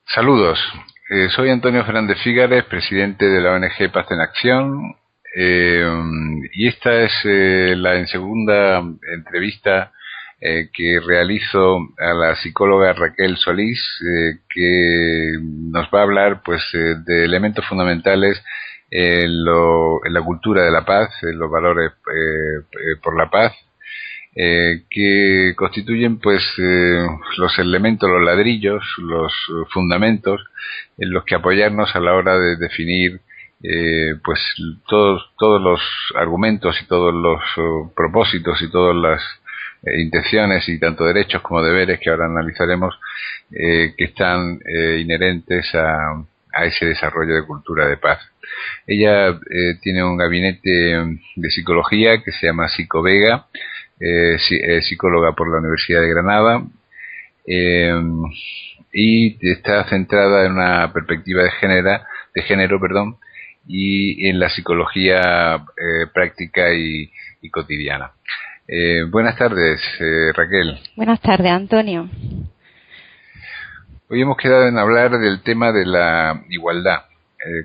Saludos, soy Antonio Fernández Fígares, presidente de la ONG Paz en Acción, eh, y esta es la segunda entrevista que realizo a la psicóloga Raquel Solís, que nos va a hablar pues de elementos fundamentales en la cultura de la paz, en los valores por la paz, que constituyen pues los elementos, los ladrillos, los fundamentos en los que apoyarnos a la hora de definir pues todos los argumentos y todos los propósitos y todas las intenciones y tanto derechos como deberes que ahora analizaremos que están inherentes a ese desarrollo de cultura de paz. Ella tiene un gabinete de psicología que se llama Psicovega, psicóloga por la Universidad de Granada, eh, y está centrada en una perspectiva de género, perdón, y en la psicología práctica y cotidiana. Buenas tardes, Raquel. Buenas tardes, Antonio. Hoy hemos quedado en hablar del tema de la igualdad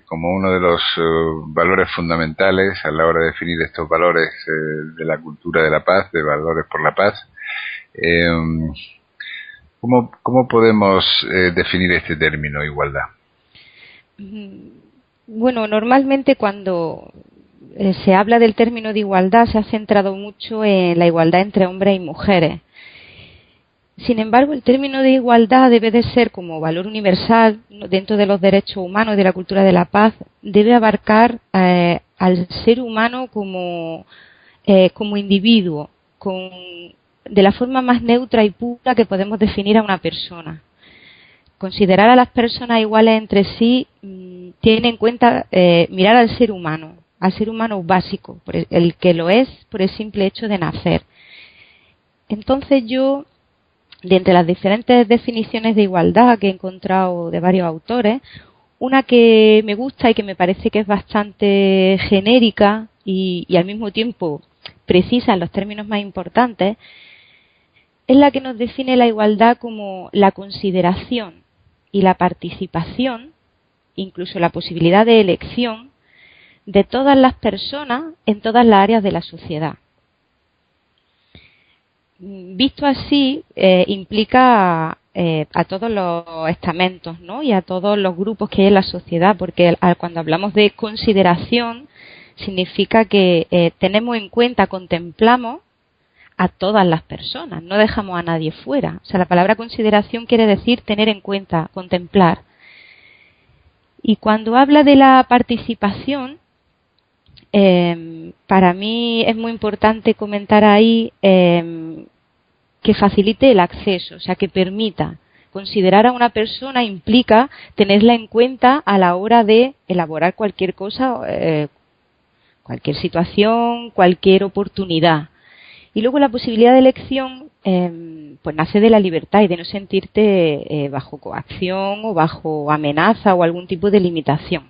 como uno de los valores fundamentales a la hora de definir estos valores de la cultura de la paz, de valores por la paz. Eh, ¿Cómo podemos definir este término, igualdad? Bueno, normalmente cuando se habla del término de igualdad se ha centrado mucho en la igualdad entre hombres y mujeres. Sin embargo, el término de igualdad debe de ser como valor universal dentro de los derechos humanos y de la cultura de la paz, debe abarcar al ser humano como individuo, de la forma más neutra y pura que podemos definir a una persona. Considerar a las personas iguales entre sí tiene en cuenta mirar al ser humano básico, por el que lo es por el simple hecho de nacer. Entonces yo, de entre las diferentes definiciones de igualdad que he encontrado de varios autores, una que me gusta y que me parece que es bastante genérica y al mismo tiempo precisa en los términos más importantes, es la que nos define la igualdad como la consideración y la participación, incluso la posibilidad de elección, de todas las personas en todas las áreas de la sociedad. Visto así, implica a todos los estamentos, ¿no? Y a todos los grupos que hay en la sociedad, porque cuando hablamos de consideración, significa que tenemos en cuenta, contemplamos a todas las personas, no dejamos a nadie fuera. O sea, la palabra consideración quiere decir tener en cuenta, contemplar. Y cuando habla de la participación, para mí es muy importante comentar ahí que facilite el acceso, o sea, que permita. Considerar a una persona implica tenerla en cuenta a la hora de elaborar cualquier cosa, cualquier situación, cualquier oportunidad. Y luego la posibilidad de elección pues nace de la libertad y de no sentirte bajo coacción o bajo amenaza o algún tipo de limitación.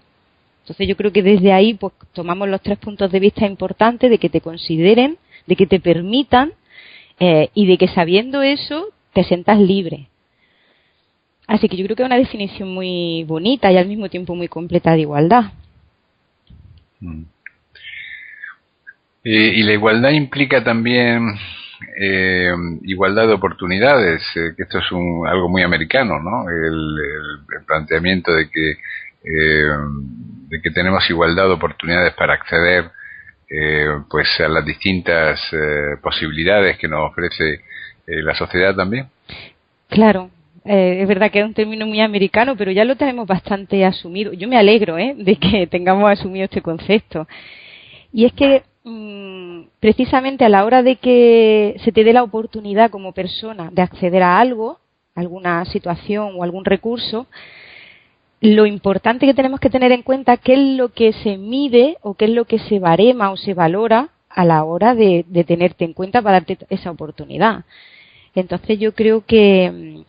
Entonces yo creo que desde ahí pues tomamos los tres puntos de vista importantes de que te consideren, de que te permitan y de que sabiendo eso te sientas libre. Así que yo creo que es una definición muy bonita y al mismo tiempo muy completa de igualdad. Y la igualdad implica también igualdad de oportunidades, que esto es algo muy americano, ¿no? El planteamiento de que tenemos igualdad de oportunidades para acceder pues a las distintas posibilidades que nos ofrece la sociedad también. Claro, es verdad que es un término muy americano, pero ya lo tenemos bastante asumido. Yo me alegro de que tengamos asumido este concepto. Y es que precisamente a la hora de que se te dé la oportunidad como persona de acceder a algo, alguna situación o algún recurso, lo importante que tenemos que tener en cuenta qué es lo que se mide o qué es lo que se barema o se valora a la hora de tenerte en cuenta para darte esa oportunidad. Entonces yo creo que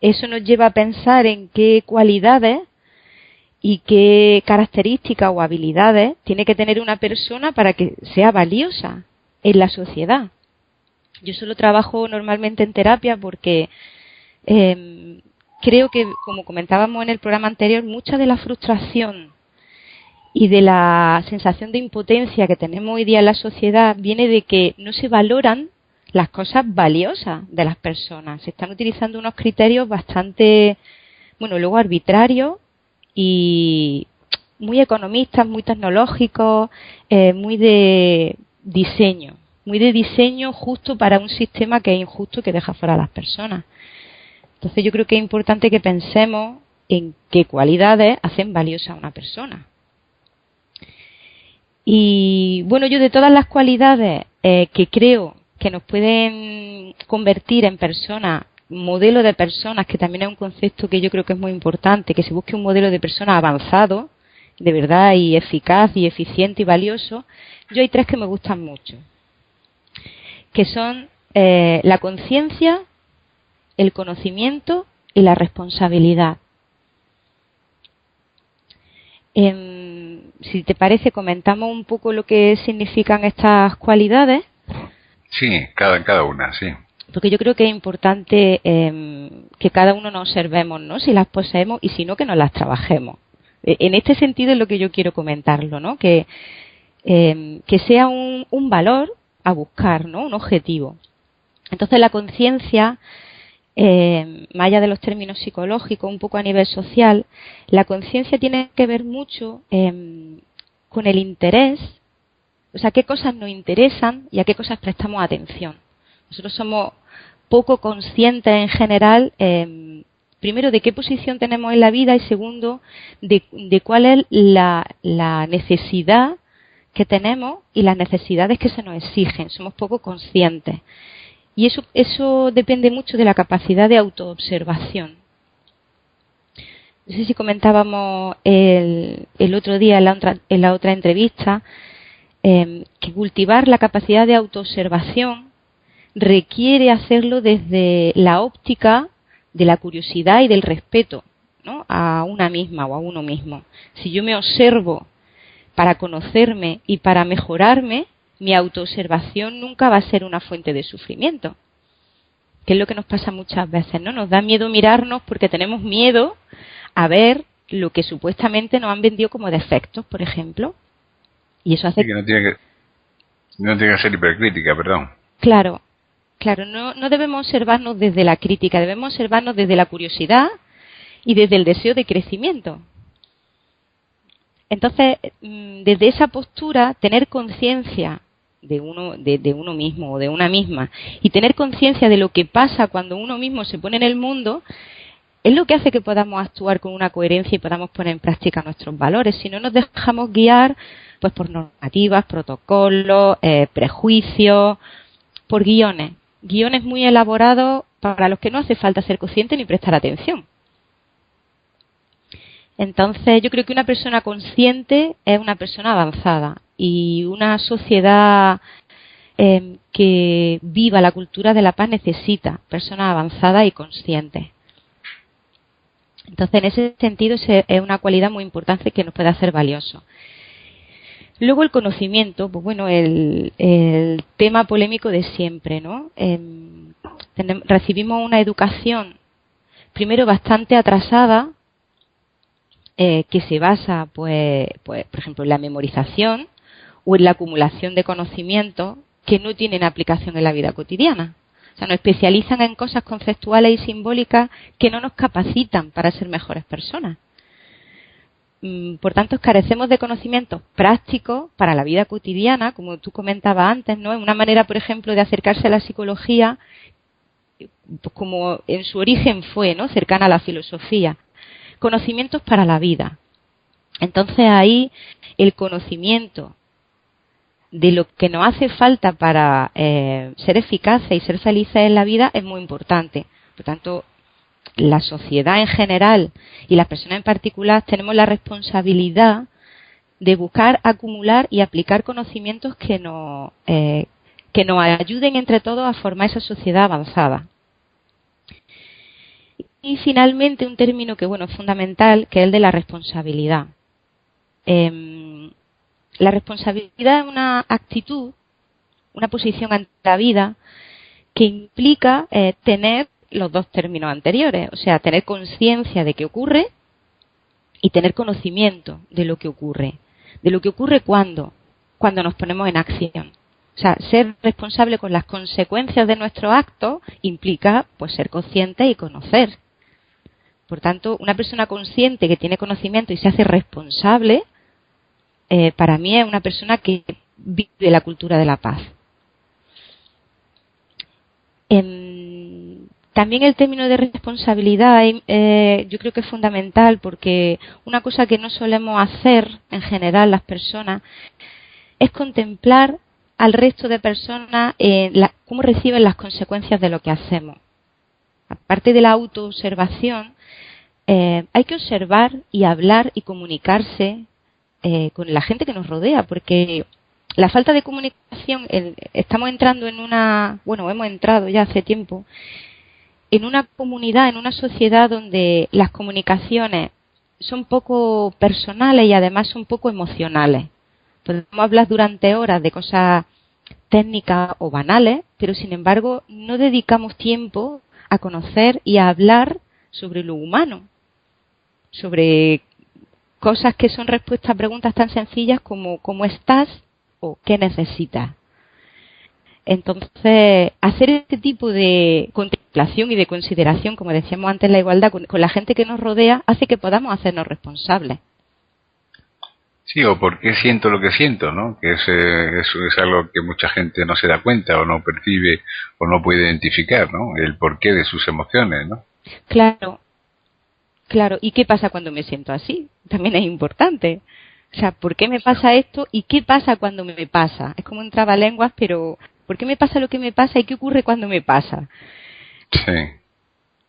eso nos lleva a pensar en qué cualidades y qué características o habilidades tiene que tener una persona para que sea valiosa en la sociedad. Yo solo trabajo normalmente en terapia porque creo que, como comentábamos en el programa anterior, mucha de la frustración y de la sensación de impotencia que tenemos hoy día en la sociedad viene de que no se valoran las cosas valiosas de las personas. Se están utilizando unos criterios bastante, luego arbitrarios y muy economistas, muy tecnológicos, muy de diseño justo para un sistema que es injusto y que deja fuera a las personas. Entonces yo creo que es importante que pensemos en qué cualidades hacen valiosa a una persona. Y yo de todas las cualidades que creo que nos pueden convertir en personas, modelo de personas, que también es un concepto que yo creo que es muy importante, que se busque un modelo de persona avanzado, de verdad, y eficaz y eficiente y valioso. Yo hay 3 que me gustan mucho, que son la conciencia, el conocimiento y la responsabilidad. Si te parece, comentamos un poco lo que significan estas cualidades. Sí, cada una, sí. Porque yo creo que es importante que cada uno nos observemos, ¿no? Si las poseemos y si no, que nos las trabajemos. En este sentido es lo que yo quiero comentarlo, ¿no? Que sea un valor a buscar, ¿no? Un objetivo. Entonces la conciencia, más allá de los términos psicológicos, un poco a nivel social, la conciencia tiene que ver mucho con el interés, o sea, qué cosas nos interesan y a qué cosas prestamos atención. Nosotros somos poco conscientes en general, primero, de qué posición tenemos en la vida y segundo, de cuál es la necesidad que tenemos y las necesidades que se nos exigen. Somos poco conscientes. Y eso depende mucho de la capacidad de autoobservación. No sé si comentábamos el otro día en la otra entrevista que cultivar la capacidad de autoobservación requiere hacerlo desde la óptica de la curiosidad y del respeto, ¿no? A una misma o a uno mismo. Si yo me observo para conocerme y para mejorarme, mi autoobservación nunca va a ser una fuente de sufrimiento, que es lo que nos pasa muchas veces, ¿no? Nos da miedo mirarnos porque tenemos miedo a ver lo que supuestamente nos han vendido como defectos, por ejemplo. Y eso hace... Sí, que no tiene que ser hipercrítica, perdón. Claro, no debemos observarnos desde la crítica, debemos observarnos desde la curiosidad y desde el deseo de crecimiento. Entonces, desde esa postura, tener conciencia de uno mismo o de una misma y tener conciencia de lo que pasa cuando uno mismo se pone en el mundo es lo que hace que podamos actuar con una coherencia y podamos poner en práctica nuestros valores. Si no nos dejamos guiar pues por normativas, protocolos, prejuicios, por guiones muy elaborados para los que no hace falta ser consciente ni prestar atención. Entonces, yo creo que una persona consciente es una persona avanzada y una sociedad que viva la cultura de la paz necesita personas avanzadas y conscientes. Entonces, en ese sentido, es una cualidad muy importante que nos puede hacer valiosos. Luego el conocimiento, pues bueno, el tema polémico de siempre, ¿no? Recibimos una educación, primero, bastante atrasada, que se basa, pues, por ejemplo, en la memorización o en la acumulación de conocimientos que no tienen aplicación en la vida cotidiana. O sea, nos especializan en cosas conceptuales y simbólicas que no nos capacitan para ser mejores personas. Por tanto, carecemos de conocimientos prácticos para la vida cotidiana, como tú comentabas antes, ¿no? Una manera, por ejemplo, de acercarse a la psicología, pues como en su origen fue, ¿no? Cercana a la filosofía. Conocimientos para la vida. Entonces ahí el conocimiento de lo que nos hace falta para ser eficaces y ser felices en la vida es muy importante. Por tanto, la sociedad en general y las personas en particular tenemos la responsabilidad de buscar, acumular y aplicar conocimientos que nos ayuden entre todos a formar esa sociedad avanzada. Y finalmente un término que es fundamental, que es el de la responsabilidad. La responsabilidad es una actitud, una posición ante la vida que implica tener los dos términos anteriores, o sea, tener conciencia de que ocurre y tener conocimiento de lo que ocurre. ¿De lo que ocurre cuándo? Cuando nos ponemos en acción. O sea, ser responsable con las consecuencias de nuestros actos implica, pues, ser consciente y conocer. Por tanto, una persona consciente que tiene conocimiento y se hace responsable, para mí es una persona que vive la cultura de la paz. También el término de responsabilidad yo creo que es fundamental, porque una cosa que no solemos hacer en general las personas es contemplar al resto de personas cómo reciben las consecuencias de lo que hacemos. Aparte de la autoobservación, hay que observar y hablar y comunicarse con la gente que nos rodea, porque la falta de comunicación, estamos entrando hemos entrado ya hace tiempo en una comunidad, en una sociedad donde las comunicaciones son poco personales y además son poco emocionales. Podemos hablar durante horas de cosas técnicas o banales, pero sin embargo no dedicamos tiempo a conocer y a hablar sobre lo humano, sobre cosas que son respuestas a preguntas tan sencillas como ¿cómo estás? O ¿qué necesitas? Entonces, hacer este tipo de contemplación y de consideración, como decíamos antes, la igualdad con la gente que nos rodea, hace que podamos hacernos responsables. Sí, o por qué siento lo que siento, ¿no? Que eso es algo que mucha gente no se da cuenta o no percibe o no puede identificar, ¿no? El porqué de sus emociones, ¿no? Claro. ¿Y qué pasa cuando me siento así? También es importante. O sea, ¿por qué me pasa esto y qué pasa cuando me pasa? Es como un trabalenguas, pero ¿por qué me pasa lo que me pasa y qué ocurre cuando me pasa? Sí.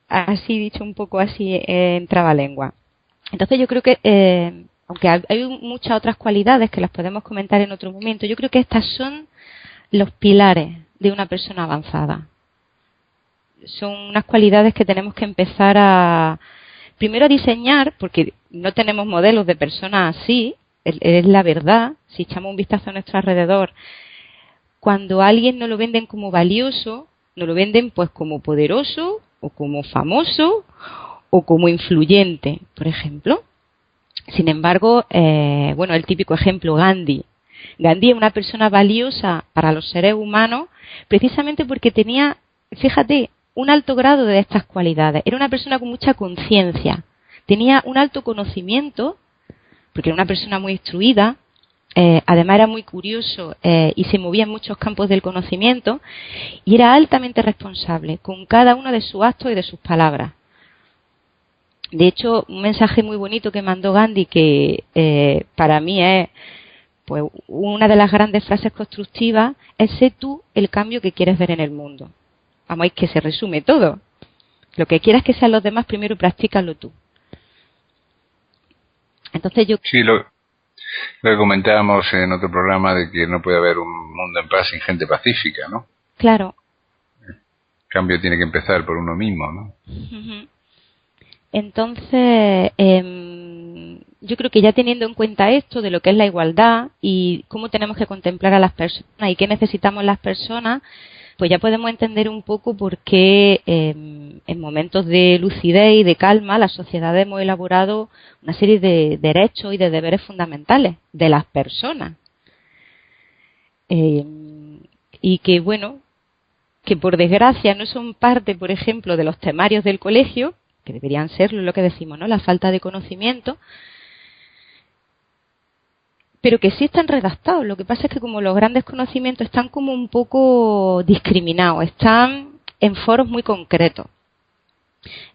Así dicho, un poco así en trabalenguas. Entonces yo creo que, aunque hay muchas otras cualidades que las podemos comentar en otro momento, yo creo que estas son los pilares de una persona avanzada. Son unas cualidades que tenemos que empezar primero a diseñar, porque no tenemos modelos de personas así, es la verdad. Si echamos un vistazo a nuestro alrededor, cuando a alguien no lo venden como valioso, no lo venden pues como poderoso, o como famoso, o como influyente, por ejemplo. Sin embargo, el típico ejemplo, Gandhi. Gandhi es una persona valiosa para los seres humanos precisamente porque tenía, fíjate, un alto grado de estas cualidades. Era una persona con mucha conciencia, tenía un alto conocimiento, porque era una persona muy instruida, además era muy curioso y se movía en muchos campos del conocimiento, y era altamente responsable con cada uno de sus actos y de sus palabras. De hecho, un mensaje muy bonito que mandó Gandhi, que para mí es pues una de las grandes frases constructivas, es: sé tú el cambio que quieres ver en el mundo. Vamos, es que se resume todo. Lo que quieras que sean los demás, primero practícalo tú. Entonces Sí, lo que comentábamos en otro programa de que no puede haber un mundo en paz sin gente pacífica, ¿no? Claro. El cambio tiene que empezar por uno mismo, ¿no? Uh-huh. Entonces, yo creo que ya teniendo en cuenta esto de lo que es la igualdad y cómo tenemos que contemplar a las personas y qué necesitamos las personas, pues ya podemos entender un poco por qué en momentos de lucidez y de calma las sociedades hemos elaborado una serie de derechos y de deberes fundamentales de las personas. Y que, que por desgracia no son parte, por ejemplo, de los temarios del colegio, que deberían serlo, lo que decimos, ¿no? La falta de conocimiento, pero que sí están redactados. Lo que pasa es que como los grandes conocimientos están como un poco discriminados, están en foros muy concretos.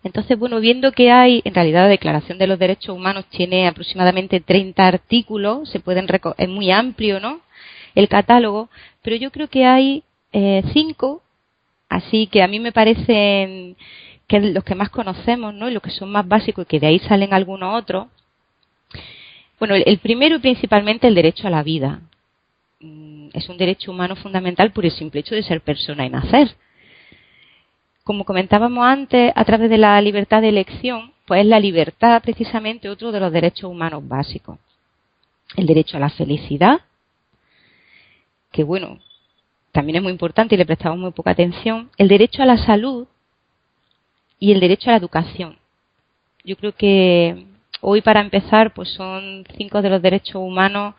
Entonces, viendo que hay, en realidad la Declaración de los Derechos Humanos tiene aproximadamente 30 artículos, es muy amplio, ¿no?, el catálogo, pero yo creo que hay 5, así que a mí me parecen que los que más conocemos, ¿no?, y los que son más básicos y que de ahí salen algunos otros. El primero y principalmente el derecho a la vida. Es un derecho humano fundamental por el simple hecho de ser persona y nacer. Como comentábamos antes, a través de la libertad de elección, pues es la libertad precisamente otro de los derechos humanos básicos. El derecho a la felicidad, que también es muy importante y le prestamos muy poca atención. El derecho a la salud, y el derecho a la educación. Yo creo que hoy, para empezar, pues son 5 de los derechos humanos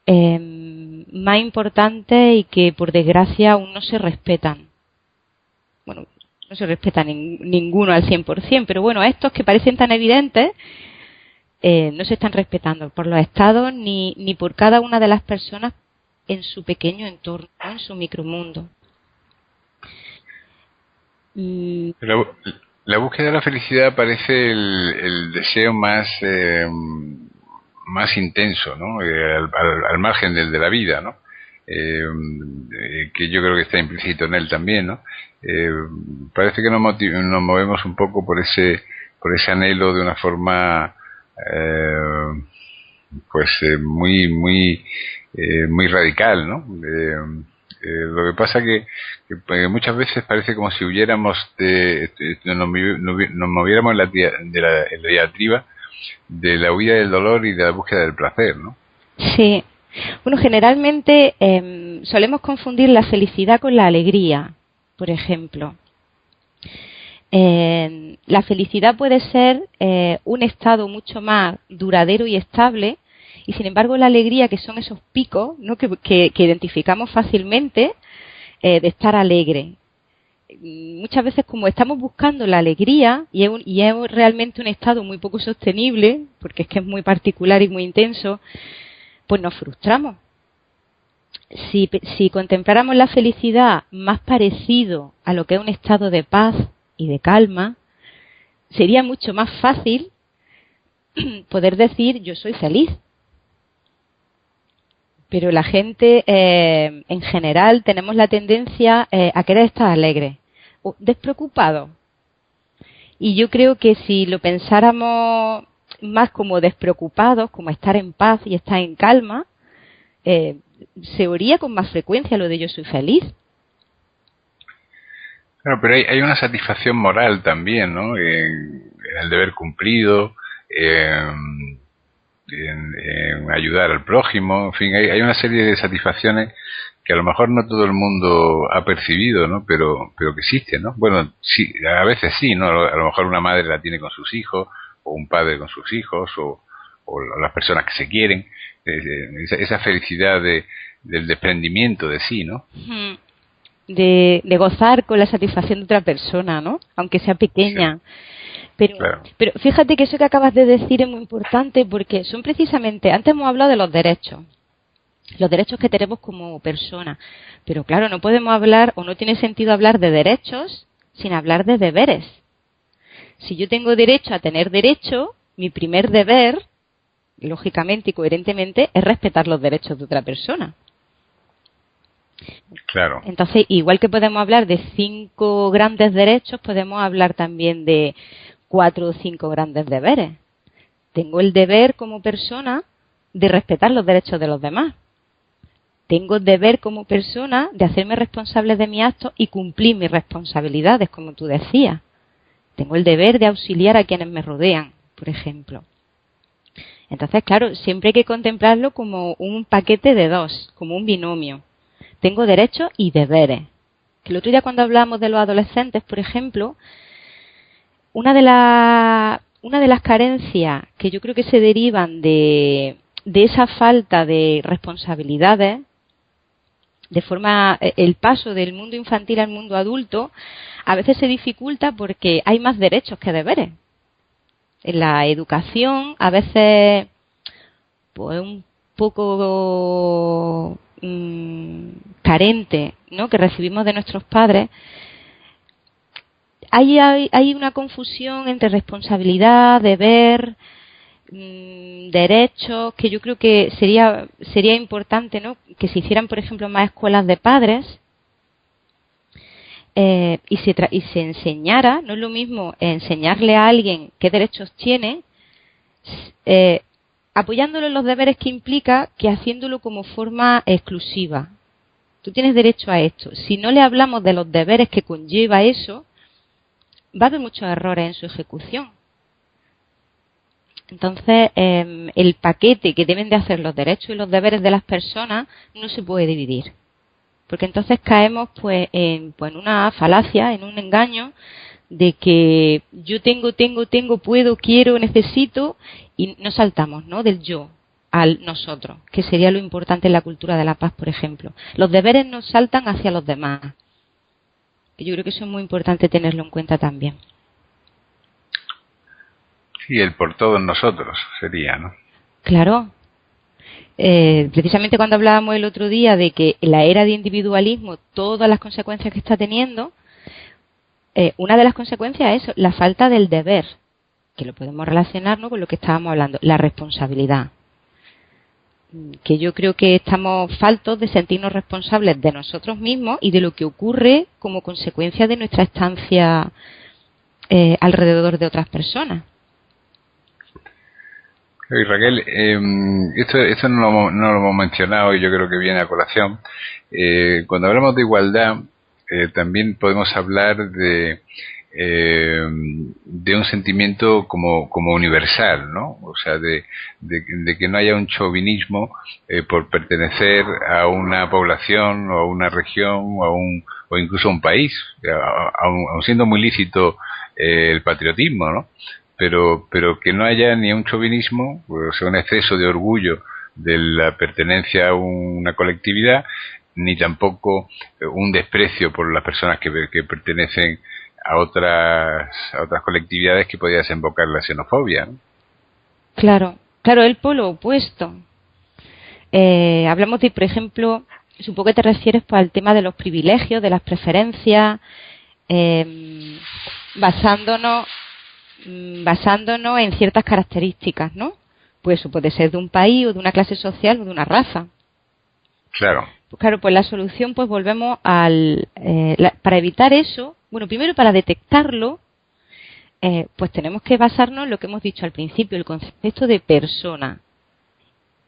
más importantes y que, por desgracia, aún no se respetan. Bueno, no se respeta ninguno al 100%, pero bueno, estos que parecen tan evidentes no se están respetando por los estados ni por cada una de las personas en su pequeño entorno, en su micromundo. La búsqueda de la felicidad parece el deseo más intenso, ¿no? Al margen del de la vida, ¿no? Que yo creo que está implícito en él también, ¿no? Parece que nos movemos un poco por ese anhelo de una forma muy radical, ¿no? Lo que pasa que muchas veces parece como si huyéramos nos moviéramos en la diatriba de la huida del dolor y de la búsqueda del placer, ¿no? Sí. Bueno, generalmente solemos confundir la felicidad con la alegría, por ejemplo. La felicidad puede ser un estado mucho más duradero y estable, y sin embargo la alegría, que son esos picos, ¿no? que identificamos fácilmente, de estar alegre. Muchas veces, como estamos buscando la alegría y es realmente un estado muy poco sostenible, porque es que es muy particular y muy intenso, pues nos frustramos. Si contempláramos la felicidad más parecido a lo que es un estado de paz y de calma, sería mucho más fácil poder decir yo soy feliz. Pero la gente, en general, tenemos la tendencia a querer estar alegre o despreocupado. Y yo creo que si lo pensáramos más como despreocupados, como estar en paz y estar en calma, se oiría con más frecuencia lo de yo soy feliz. Claro, pero hay una satisfacción moral también, ¿no? En el deber cumplido, en ayudar al prójimo, en fin, hay una serie de satisfacciones que a lo mejor no todo el mundo ha percibido, ¿no? Pero que existen, ¿no? Bueno, sí, a veces sí, ¿no? A lo mejor una madre la tiene con sus hijos, o un padre con sus hijos, o las personas que se quieren, esa felicidad del desprendimiento de sí, ¿no? De gozar con la satisfacción de otra persona, ¿no? Aunque sea pequeña. Sí. Pero fíjate que eso que acabas de decir es muy importante, porque son precisamente, antes hemos hablado de los derechos que tenemos como persona, pero claro, no podemos hablar, o no tiene sentido hablar de derechos sin hablar de deberes. Si yo tengo derecho a tener derecho, mi primer deber, lógicamente y coherentemente, es respetar los derechos de otra persona. Claro. Entonces, igual que podemos hablar de 5 grandes derechos, podemos hablar también de 4 o 5 grandes deberes. Tengo el deber como persona de respetar los derechos de los demás. Tengo el deber como persona de hacerme responsable de mis actos y cumplir mis responsabilidades, como tú decías. Tengo el deber de auxiliar a quienes me rodean, por ejemplo. Entonces, claro, siempre hay que contemplarlo como un paquete de 2, como un binomio. Tengo derechos y deberes. Que el otro día, cuando hablábamos de los adolescentes, por ejemplo, una de las carencias que yo creo que se derivan de esa falta de responsabilidades, de forma el paso del mundo infantil al mundo adulto, a veces se dificulta porque hay más derechos que deberes. En la educación, a veces, pues un poco carente, ¿no?, que recibimos de nuestros padres, hay una confusión entre responsabilidad, deber, derechos, que yo creo que sería importante, ¿no?, que se hicieran, por ejemplo, más escuelas de padres y se enseñara. No es lo mismo enseñarle a alguien qué derechos tiene, apoyándolo en los deberes que implica, que haciéndolo como forma exclusiva. Tú tienes derecho a esto. Si no le hablamos de los deberes que conlleva eso, va a haber muchos errores en su ejecución. Entonces, el paquete que deben de hacer los derechos y los deberes de las personas no se puede dividir. Porque entonces caemos en una falacia, en un engaño, de que yo tengo, puedo, quiero, necesito, y nos saltamos, ¿no?, del yo al nosotros, que sería lo importante en la cultura de la paz, por ejemplo. Los deberes nos saltan hacia los demás. Y yo creo que eso es muy importante tenerlo en cuenta también. Sí, el por todos nosotros sería, ¿no? Claro. Precisamente cuando hablábamos el otro día de que la era de individualismo, todas las consecuencias que está teniendo, una de las consecuencias es la falta del deber, que lo podemos relacionar, ¿no?, con lo que estábamos hablando, la responsabilidad. Que yo creo que estamos faltos de sentirnos responsables de nosotros mismos y de lo que ocurre como consecuencia de nuestra estancia alrededor de otras personas. Y Raquel, esto no lo hemos mencionado y yo creo que viene a colación. Cuando hablamos de igualdad, también podemos hablar de un sentimiento como universal, ¿no? O sea, de que no haya un chauvinismo por pertenecer a una población o a una región o incluso a un país, aun siendo muy lícito el patriotismo, ¿no? Pero que no haya ni un chauvinismo, o sea, un exceso de orgullo de la pertenencia a una colectividad, ni tampoco un desprecio por las personas que pertenecen a otras colectividades que podría desembocar la xenofobia, ¿no? Claro, el polo opuesto. Hablamos de, por ejemplo, supongo que te refieres pues, al tema de los privilegios, de las preferencias, basándonos en ciertas características, ¿no? Pues eso puede ser de un país o de una clase social o de una raza. Claro. Pues claro, pues la solución, pues volvemos para evitar eso, bueno, primero para detectarlo, pues tenemos que basarnos en lo que hemos dicho al principio, el concepto de persona.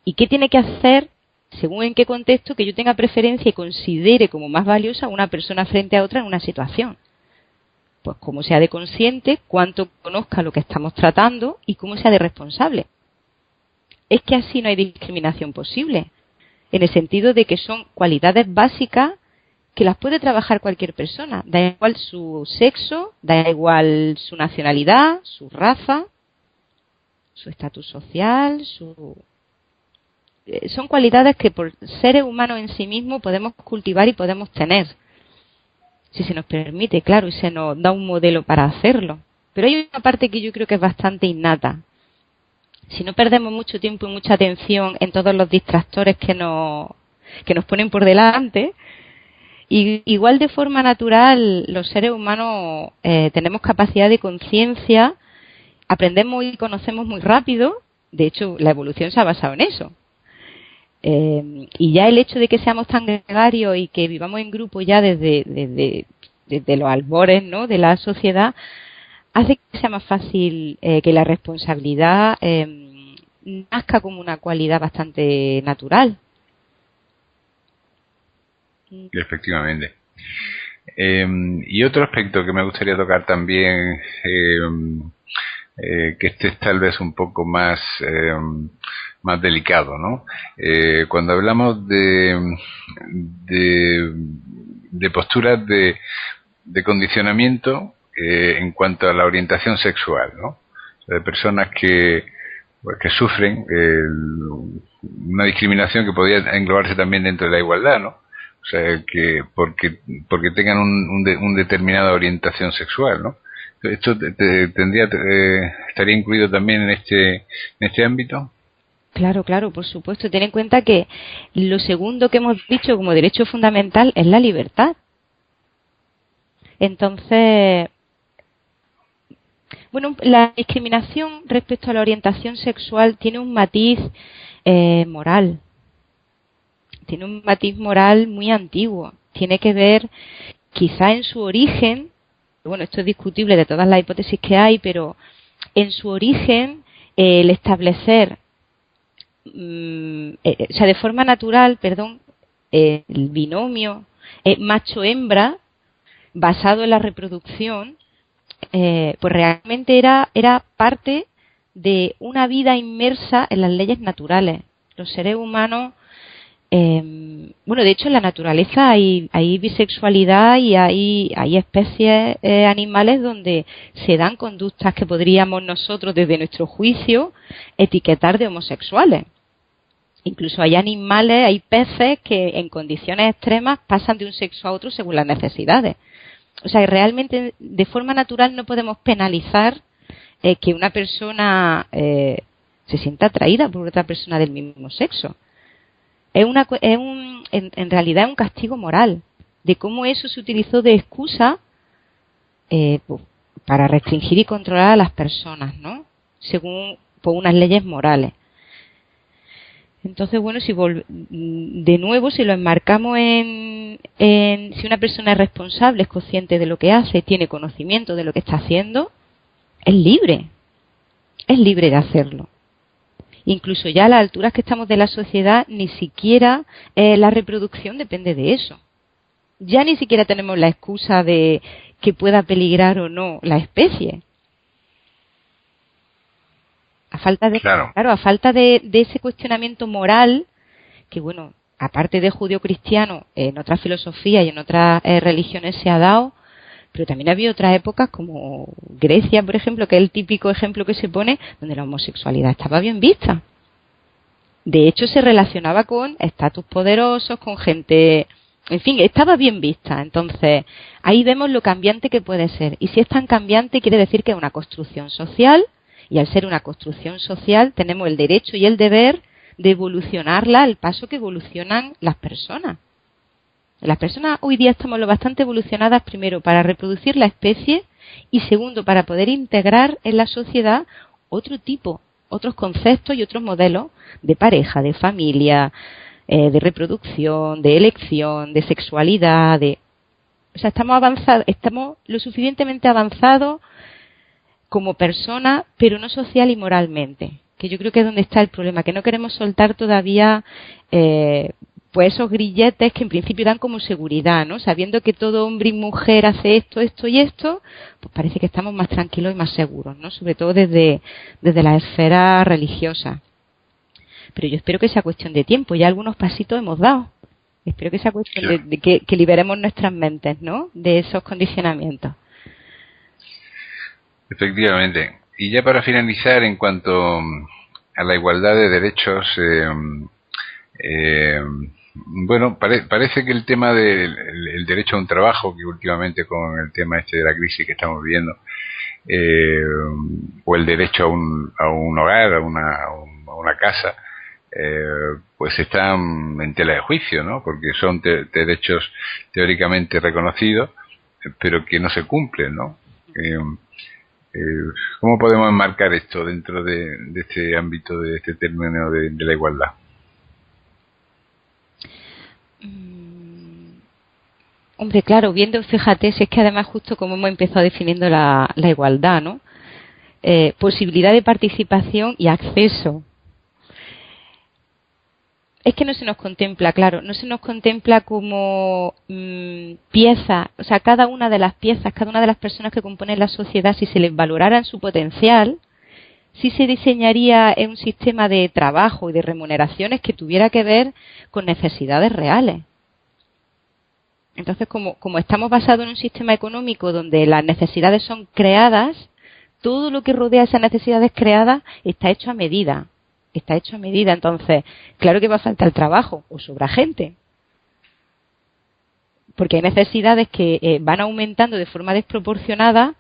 ¿Y qué tiene que hacer, según en qué contexto, que yo tenga preferencia y considere como más valiosa una persona frente a otra en una situación? Pues cómo sea de consciente, cuánto conozca lo que estamos tratando y cómo sea de responsable. Es que así no hay discriminación posible, en el sentido de que son cualidades básicas que las puede trabajar cualquier persona. Da igual su sexo, da igual su nacionalidad, su raza, su estatus social, son cualidades que por seres humanos en sí mismos podemos cultivar y podemos tener. Si se nos permite, claro, y se nos da un modelo para hacerlo. Pero hay una parte que yo creo que es bastante innata. Si no perdemos mucho tiempo y mucha atención en todos los distractores que nos ponen por delante, y igual de forma natural los seres humanos tenemos capacidad de conciencia, aprendemos y conocemos muy rápido. De hecho, la evolución se ha basado en eso. Y ya el hecho de que seamos tan gregarios y que vivamos en grupo ya desde los albores, ¿no?, de la sociedad, hace que sea más fácil que la responsabilidad nazca como una cualidad bastante natural. Efectivamente. Y otro aspecto que me gustaría tocar también, que este es tal vez un poco más delicado, ¿no? Cuando hablamos de posturas de condicionamiento en cuanto a la orientación sexual, ¿no? De personas que sufren una discriminación que podría englobarse también dentro de la igualdad, ¿no? O sea, que porque tengan un determinada orientación sexual, ¿no? ¿Esto estaría incluido también en este ámbito? Claro, por supuesto. Ten en cuenta que lo segundo que hemos dicho como derecho fundamental es la libertad. Entonces, bueno, la discriminación respecto a la orientación sexual tiene un matiz moral. Tiene un matiz moral muy antiguo. Tiene que ver, quizá en su origen, bueno, esto es discutible de todas las hipótesis que hay, pero en su origen el establecer, o sea, de forma natural, el binomio macho-hembra basado en la reproducción, pues realmente era parte de una vida inmersa en las leyes naturales. Los seres humanos Bueno, de hecho en la naturaleza hay bisexualidad y hay especies animales donde se dan conductas que podríamos nosotros desde nuestro juicio etiquetar de homosexuales. Incluso hay animales, hay peces que en condiciones extremas pasan de un sexo a otro según las necesidades. O sea, realmente de forma natural no podemos penalizar que una persona se sienta atraída por otra persona del mismo sexo. En realidad es un castigo moral de cómo eso se utilizó de excusa para restringir y controlar a las personas, ¿no? Según por unas leyes morales. Entonces, bueno, de nuevo, si lo enmarcamos si una persona es responsable, es consciente de lo que hace, tiene conocimiento de lo que está haciendo, es libre de hacerlo. Incluso ya a las alturas que estamos de la sociedad, ni siquiera la reproducción depende de eso. Ya ni siquiera tenemos la excusa de que pueda peligrar o no la especie. A falta de ese cuestionamiento moral, que bueno, aparte de judío-cristiano, en otras filosofías y en otras religiones se ha dado, pero también había otras épocas como Grecia, por ejemplo, que es el típico ejemplo que se pone, donde la homosexualidad estaba bien vista. De hecho, se relacionaba con estatus poderosos, con gente, en fin, estaba bien vista. Entonces, ahí vemos lo cambiante que puede ser. Y si es tan cambiante, quiere decir que es una construcción social, y al ser una construcción social, tenemos el derecho y el deber de evolucionarla al paso que evolucionan las personas. Las personas hoy día estamos lo bastante evolucionadas, primero, para reproducir la especie y segundo, para poder integrar en la sociedad otros conceptos y otros modelos de pareja, de familia, de reproducción, de elección, de sexualidad, o sea, estamos lo suficientemente avanzados como personas, pero no social y moralmente, que yo creo que es donde está el problema, que no queremos soltar todavía pues esos grilletes que en principio dan como seguridad, ¿no? Sabiendo que todo hombre y mujer hace esto, esto y esto, pues parece que estamos más tranquilos y más seguros, ¿no? Sobre todo desde la esfera religiosa. Pero yo espero que sea cuestión de tiempo, ya algunos pasitos hemos dado. Espero que sea cuestión de que liberemos nuestras mentes, ¿no? De esos condicionamientos. Efectivamente. Y ya para finalizar, en cuanto a la igualdad de derechos, bueno, parece que el tema del derecho a un trabajo, que últimamente con el tema de la crisis que estamos viviendo, o el derecho a un hogar, a una casa, pues están en tela de juicio, ¿no? Porque son derechos teóricamente reconocidos, pero que no se cumplen, ¿no? ¿Cómo podemos enmarcar esto dentro de este ámbito, de este término de la igualdad? Hombre, claro, fíjate, si es que además justo como hemos empezado definiendo la igualdad, ¿no? Posibilidad de participación y acceso. Es que no se nos contempla, claro, no se nos contempla como piezas, o sea, cada una de las piezas, cada una de las personas que componen la sociedad, si se les valorara en su potencial, sí se diseñaría un sistema de trabajo y de remuneraciones que tuviera que ver con necesidades reales. Entonces, como estamos basados en un sistema económico donde las necesidades son creadas, todo lo que rodea esas necesidades creadas está hecho a medida. Entonces, claro que va a faltar trabajo o sobra gente. Porque hay necesidades que van aumentando de forma desproporcionada,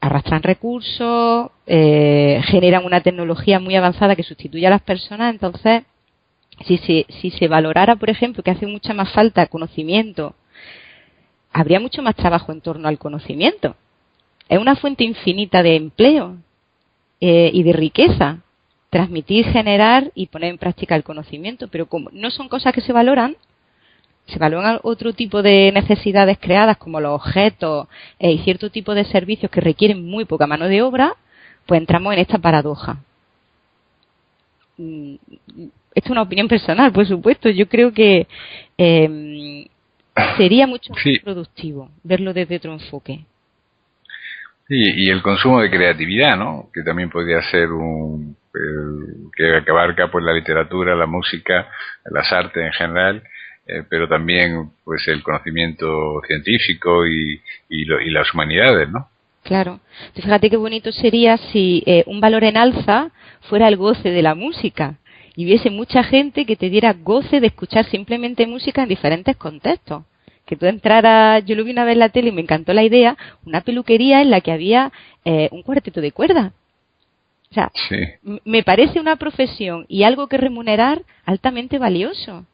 arrastran recursos, generan una tecnología muy avanzada que sustituye a las personas. Entonces, si se valorara, por ejemplo, que hace mucha más falta conocimiento, habría mucho más trabajo en torno al conocimiento. Es una fuente infinita de empleo y de riqueza. Transmitir, generar y poner en práctica el conocimiento, pero como no son cosas que se valoran otro tipo de necesidades creadas como los objetos y cierto tipo de servicios que requieren muy poca mano de obra, pues entramos en esta paradoja. Esto es una opinión personal, por supuesto. Yo creo que sería mucho más productivo verlo desde otro enfoque. Sí, y el consumo de creatividad, ¿no? Que también podría ser que abarca pues la literatura, la música, las artes en general, pero también pues el conocimiento científico y las humanidades, ¿no? Claro. Fíjate qué bonito sería si un valor en alza fuera el goce de la música y hubiese mucha gente que te diera goce de escuchar simplemente música en diferentes contextos. Que tú entraras, yo lo vi una vez en la tele y me encantó la idea, una peluquería en la que había un cuarteto de cuerdas. O sea, sí. Me parece una profesión y algo que remunerar altamente valioso.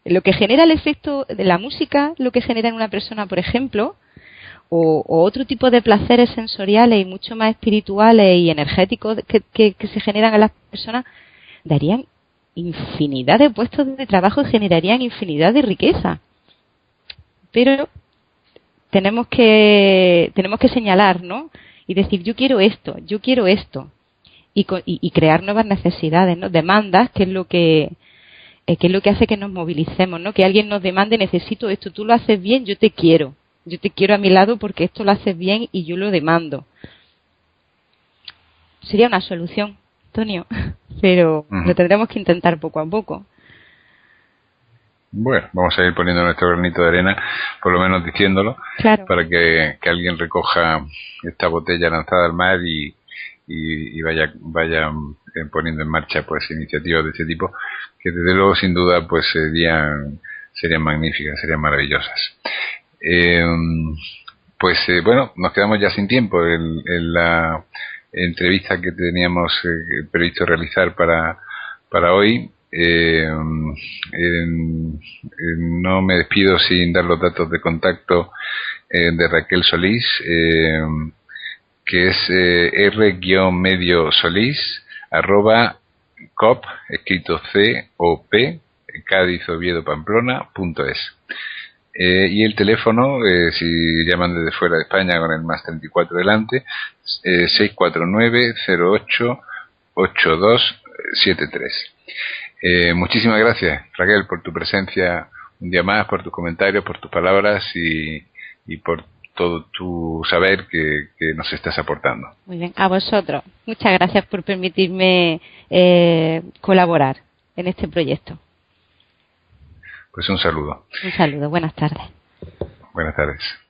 Lo que genera el efecto de la música, lo que genera en una persona, por ejemplo, o otro tipo de placeres sensoriales y mucho más espirituales y energéticos que se generan en las personas, darían infinidad de puestos de trabajo y generarían infinidad de riqueza. Pero tenemos que señalar, ¿no? Y decir, yo quiero esto, y crear nuevas necesidades, ¿no? Demandas, que es lo que hace que nos movilicemos, ¿no? Que alguien nos demande, necesito esto, tú lo haces bien, yo te quiero a mi lado porque esto lo haces bien y yo lo demando. Sería una solución, Antonio, pero lo tendremos que intentar poco a poco. Bueno, vamos a ir poniendo nuestro granito de arena, por lo menos diciéndolo, claro, para que alguien recoja esta botella lanzada al mar y vaya poniendo en marcha pues iniciativas de este tipo, que desde luego sin duda pues serían magníficas, serían maravillosas. Bueno, nos quedamos ya sin tiempo en la entrevista que teníamos previsto realizar para hoy. No me despido sin dar los datos de contacto de Raquel Solís, que es r-medio solís @cop, escrito COP, Cádiz Oviedo Pamplona.es. Y el teléfono, si llaman desde fuera de España con el más 34 delante, 649-08-8273. Muchísimas gracias, Raquel, por tu presencia un día más, por tus comentarios, por tus palabras y por todo tu saber que nos estás aportando. Muy bien, a vosotros. Muchas gracias por permitirme colaborar en este proyecto. Pues un saludo. Un saludo, buenas tardes. Buenas tardes.